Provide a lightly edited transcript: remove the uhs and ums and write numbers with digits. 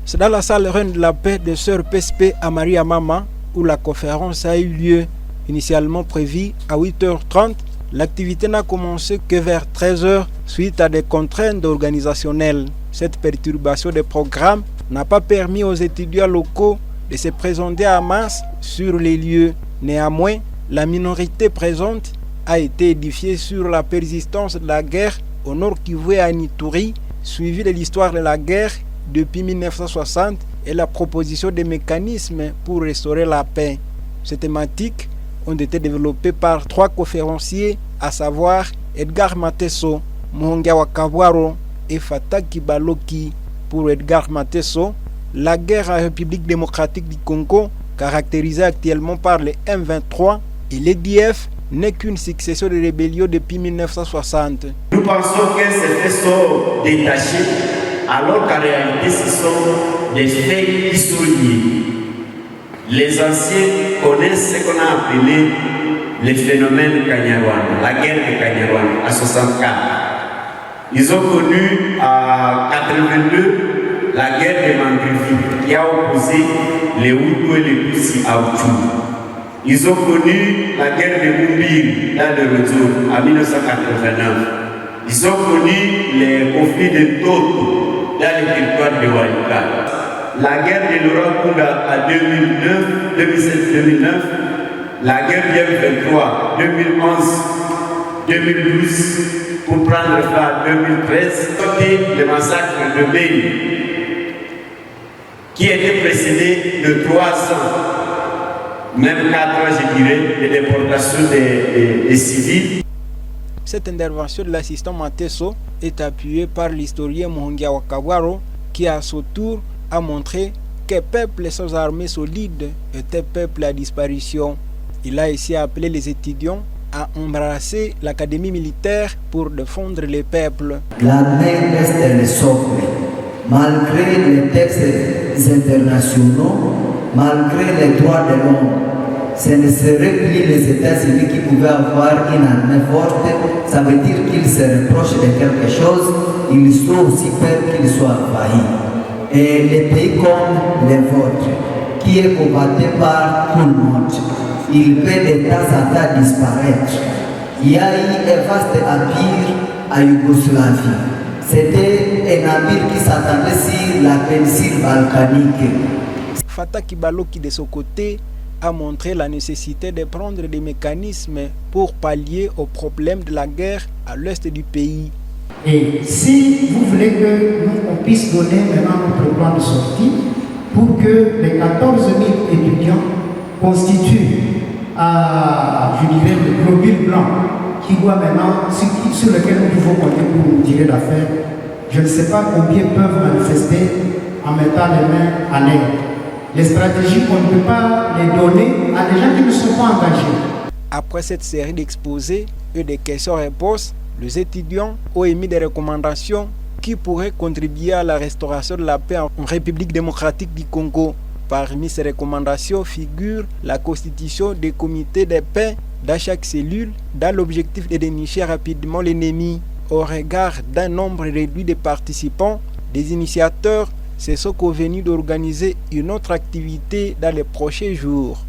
C'est dans la salle Reine de la Paix de Sœur PSP à Maria Mama où la conférence a eu lieu. Initialement prévue à 8h30, l'activité n'a commencé que vers 13h suite à des contraintes organisationnelles. Cette perturbation des programmes n'a pas permis aux étudiants locaux de se présenter en masse sur les lieux. Néanmoins, la minorité présente a été édifiée sur la persistance de la guerre au Nord Kivu et à Ituri, suivi de l'histoire de la guerre depuis 1960 et la proposition des mécanismes pour restaurer la paix. Ces thématiques ont été développées par 3 conférenciers, à savoir Edgar Mateso, Muhongia Wakabwaro et Fataki Baloki. Pour Edgar Mateso, la guerre en République démocratique du Congo, caractérisée actuellement par les M23 et l'EDF, n'est qu'une succession de rébellions depuis 1960. Nous pensons que ces faits sont détachés, alors qu'en réalité ce sont des faits qui sont liés. Les anciens connaissent ce qu'on a appelé le phénomène Kanyarwanda, la guerre de Kanyarwanda à 64. Ils ont connu à 82 la guerre de Mangrivi qui a opposé les Hutus et les Tutsis à Hutu. Ils ont connu la guerre de Mumbiri dans le retour en 1989. Ils ont connu les conflits de Toto dans le territoire de Walikale. La guerre de Laurent Kunda en 2007-2009, la guerre de M23 2011-2012 pour prendre fin en 2013, et le massacre de Beni qui était précédé de 3 ans, même 4 ans je dirais, de déportation des civils. Cette intervention de l'assistant Mateso est appuyée par l'historien Muhongia Wakabwaro qui à son tour a montré que peuple sans armée solide était peuple à disparition. Il a ici appelé les étudiants à embrasser l'académie militaire pour défendre les peuples. L'armée reste le socle. Malgré les textes internationaux, malgré les droits de l'homme, ce ne serait plus les États-Unis qui pouvaient avoir une armée forte. Ça veut dire qu'ils se reprochent de quelque chose, ils sont aussi peur qu'ils soient envahis. Et les pays comme les vôtres, qui est combattu par tout le monde, il peut de temps en temps disparaître. Il y a eu un vaste empire à Yougoslavie. C'était un empire qui s'attendait sur la péninsule balkanique. Fataki Baloki de son côté a montré la nécessité de prendre des mécanismes pour pallier aux problèmes de la guerre à l'est du pays. Et si vous voulez que nous on puisse donner maintenant notre plan de sortie pour que les 14 000 étudiants constituent, je dirais, le globule blanc qui doit maintenant, sur lequel nous pouvons compter pour nous tirer d'affaire, je ne sais pas combien peuvent manifester en mettant les mains à l'air. Les stratégies, on ne peut pas les donner à des gens qui ne sont pas engagés. Après cette série d'exposés et de questions-réponses, les étudiants ont émis des recommandations qui pourraient contribuer à la restauration de la paix en République démocratique du Congo. Parmi ces recommandations figure la constitution des comités de paix dans chaque cellule dans l'objectif de dénicher rapidement l'ennemi. Au regard d'un nombre réduit de participants, des initiateurs se sont convenus d'organiser une autre activité dans les prochains jours.